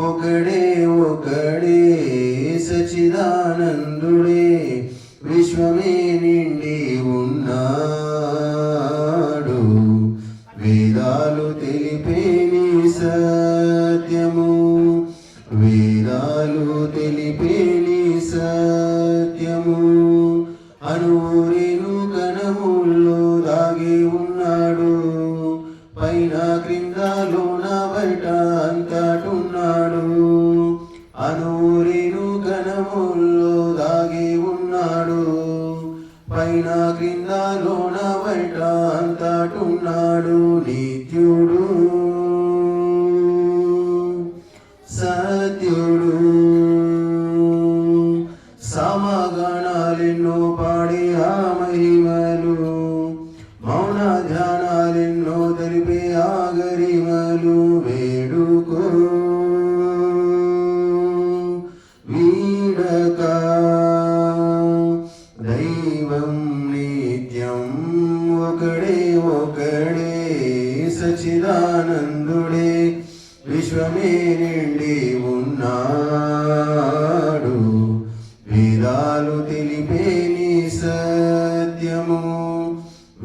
ఒకడే ఒకడే సచిదానందుడే విశ్వమే నిండి ఉన్నాడు. వేదాలు తెలిపే నీ సత్యము, వేదాలు తెలిపే నీ సత్యము. అనురేను కణముల్లో దాగి ఉన్నాడు, పైన క్రింద లోన బయట అంతటున్నాడు. అనురేను కణముల్లో దాగి ఉన్నాడు, పైన క్రింద లోన బయట అంతటున్నాడు. నిత్యుడు సత్యుడు సమగణాలెన్నో పాడి ఆ మహిమలు, మౌన ధ్యానాలెన్నో తెలిపే ఆ గరిమలు. వేడుకో వీడక దైవం నిత్యం ఒకడే ఒకడే సచిదానందుడే విశ్వమే నిండి ఉన్నాడు. వేదాలు తెలిపే నీ సత్యము,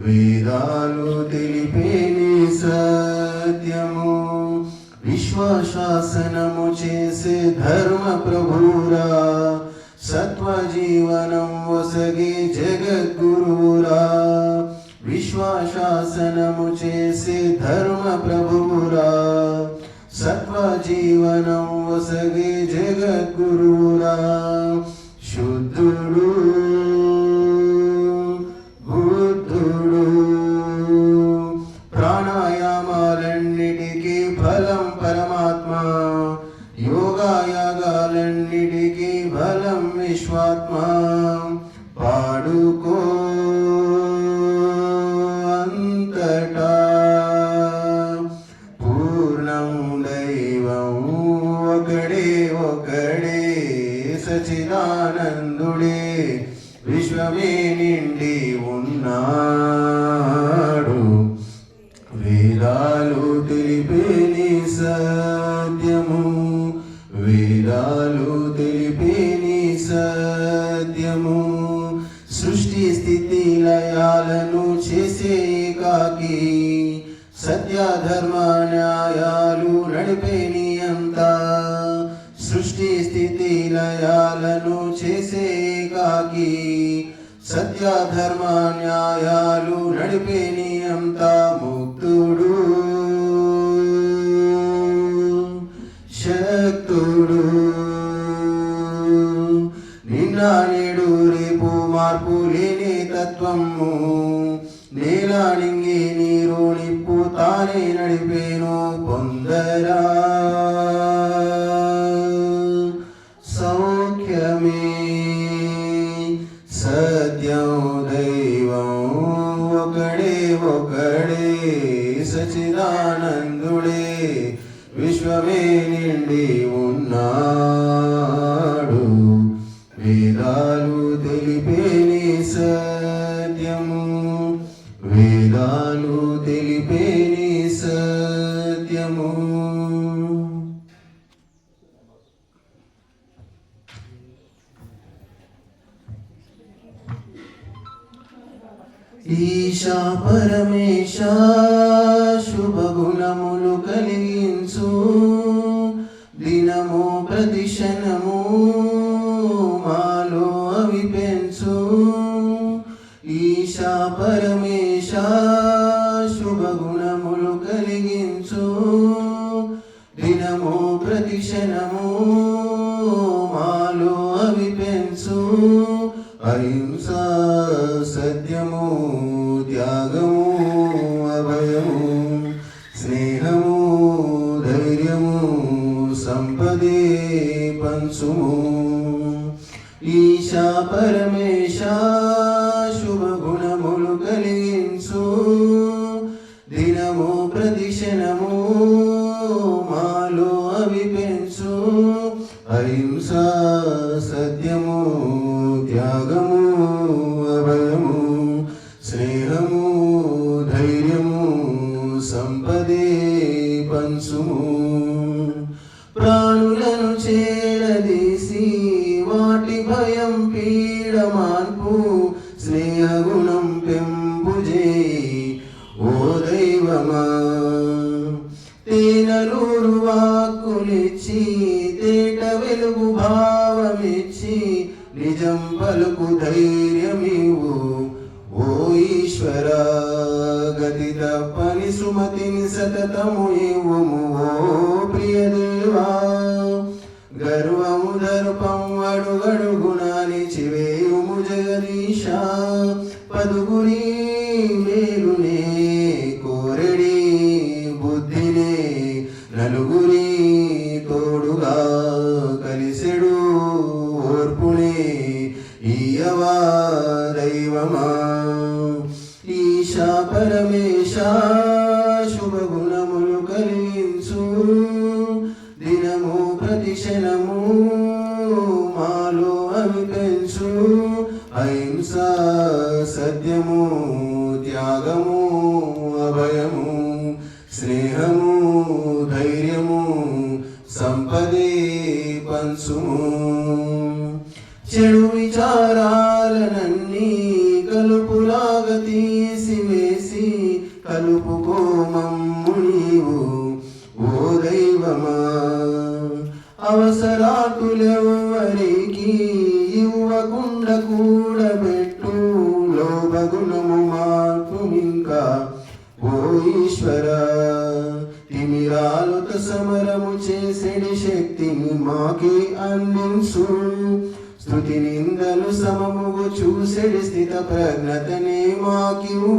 వేదాలు తెలిపే నీ సత్యము. విశ్వశాసనము చేసే ధర్మ ప్రభురా, సత్వజీవనం వసగే జగద్గురురా. విశ్వశాసనము చేసే ధర్మ ప్రభురా, సత్వజీవనం వసగే జగద్గురురా. శుద్ధుడు బుద్ధుడు ప్రాణాయామాలన్నిటికీ ఫలం పరమాత్మ, యోగాయాగాలన్నిటికీ ఫలం విశ్వాత్మ. పాడుకో అంతటా పూర్ణం దైవం ఒకడే ఒకడే సచిదానందుడే విశ్వమే నిండి ఉన్నాడు. వేదాలు తెలిపే నీ సత్యము, వేదాలు తెలిపే నీ సత్యము. సృష్టి స్థితి లయాలను చేసే ఏకాకి, సత్య ధర్మ న్యాయాలు నడిపే నియంత. సృష్టి స్థితి లయాలను చేసే ఏకాకి, సత్య ధర్మ న్యాయాలు నడిపే నియంత. ముక్తుడు శక్తుడు నిన్న నేడు రేపు మార్పు లేని తత్వము. నేల నింగి నీరు నిప్పు తానే నడిపేను. పొందరా సౌఖ్యమే సత్యం దైవం ఒకడే ఒకడే సచిదానందుడే విశ్వమే నిండి ఉన్నాడు. వేదాలు తెలిపే నీ సత్యము, వేదాలు తెలిపే నీ సత్యము. ఈశా పరమేశ శుభగుణములు కలిగించు, దినము ప్రతిక్షణము మాలో అవి పెంచు. ఈశా పరమేశ శుభగుణములు కలిగించు, దినము ప్రతిక్షణము మాలో అవి పెంచు. అహింస సత్యము త్యాగము అభయము, స్నేహము ధైర్యము సంపదే పంచుము. ఈశా పరమేశ శుభగుణములు కలిగించు, దినము ప్రతిక్షణము మాలో అవి పెంచు. అహింస సత్యము త్యాగము అభయము, స్నేహము సంపదే పంచుము. ప్రాణు దైవమా తేనలూరు వాక్కులిచ్చి తేట వెలుగు భావమిచ్చి నిజం పలుకు ధైర్యమివు ఓ ఈశ్వర గతి తప్పని సుమతిని సతతము ఇవ్వుము ఓ ప్రియదేవా గర్వము దర్పం అడుగడుగుణాని చివేయుము జగదీశ పదుగురి మేలునే కోరెడి బుద్ధినే నలుగురి తోడుగా కలిసెడు ఓర్పునే ఈయవా దైవమా ఈశా పరమేశ శుభగుణములు కలిగించు దినము ప్రతిక్షణము మాలో అవి పెంచు అహింస సత్యము త్యాగము అభయము స్నేహము ధైర్యము సంపదే పంచుము చెడు విచారాలనన్నీ కలుపులాగా తీసివేసి కలుపుకోమమ్ము నీవు ఓ దైవమా అవసరాతులెవ్వరికి ఇవ్వకుండా కూడబెట్టు లోభగుణము మార్పు ఇంకా ఓ ఈశ్వర తిమిరాలుత సమరము చేసేడి శక్తిని మాకి అందించు స్తుతి నిందలు సమముగు చూసెడి స్థిత ప్రజ్ఞతనే మాకివు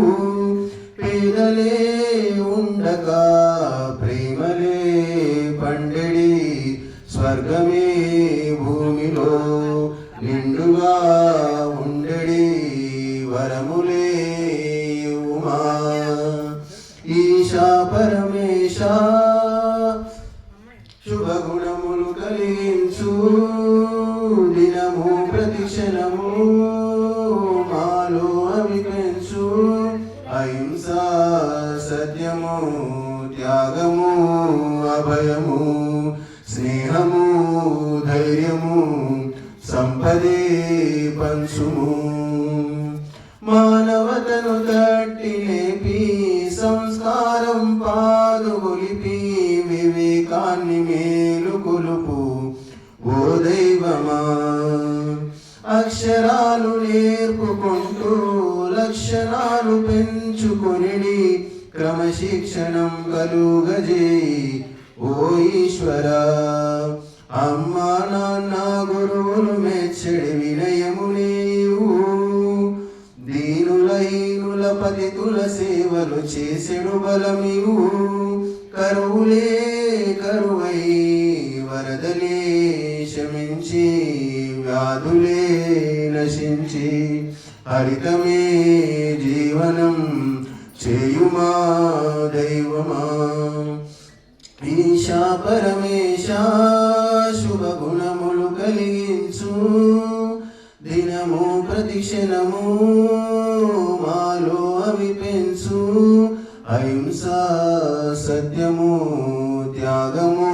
పేదలే ఉండగా ప్రేమలే పండెడి స్వర్గమే భూమిలో నిండుగా ఉండెడి వరములే ఉమా ఈశా పరమేశ శుభగుణములు కలిగించు దినము ప్రతిక్షణము మాలో అవి పెంచు అహింస సత్యము త్యాగము అభయము స్నేహము ధైర్యము సంపదే పంచుము మానవతను తట్టి లేపి సంస్కారం పాదుగొలిపి వివేకాన్ని మేలు కొలుపు ఓ దైవమా అక్షరాలు నేర్పుకుంటూ లక్షణాలు పెంచుకొనిడి క్రమశిక్షణం కలుగజేయి ఓ ఈశ్వర అమ్మా నాన్న గురువులు మెచ్చడి వినయము నీవు దీనులహీనుల పతితుల సేవలు చేసెడు బలమివు కరువులే కరువై వరదలే శమించి వ్యాధులే నశించి హరితమే జీవనం చేయుమా దైవమా ఈశా పరమేశ శుభగుణములు కలిగించు దినము ప్రతిక్షణము మాలో అవి పెంచు అహింస సత్యము త్యాగము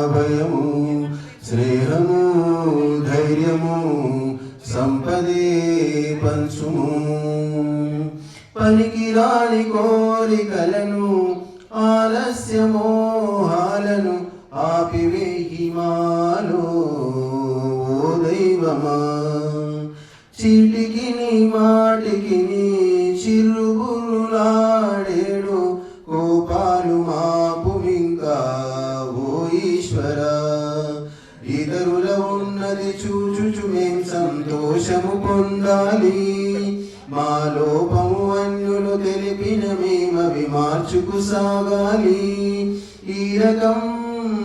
అభయము స్నేహము ధైర్యము సంపదే పంచుము పనికిరాని కోరికలను ఆలస్యమోహాలను ఆపివేయి మాలో ఓ దైవమా చీటికి నీ మాటికి నీ చిరుగులాడేడు కోపాలు మాపుమింకా ఓ ఈశ్వర ఇతరుల ఉన్నది చూచుచు మేం సంతోషము పొందాలి మా లోపము అన్యులు తెలిపిన మేమవి మార్చుకు సాగాలి ఈ రకం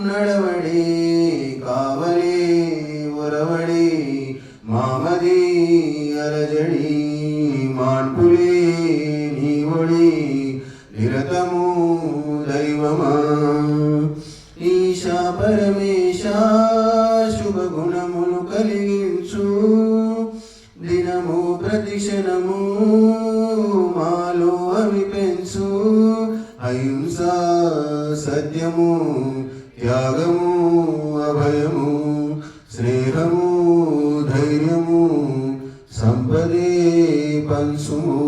నడవడే కావలే ఒరవడే మామది అలజడి మాన్పులే నీవడి నిరతము దైవమా ఈశా పరమేశ శుభగుణములు కలిగించు దినము ప్రతిక్షణము మాలో అవి పెంచు అహింస సత్యము త్యాగము అభయము స్నేహము ధైర్యము సంపదే పంచుము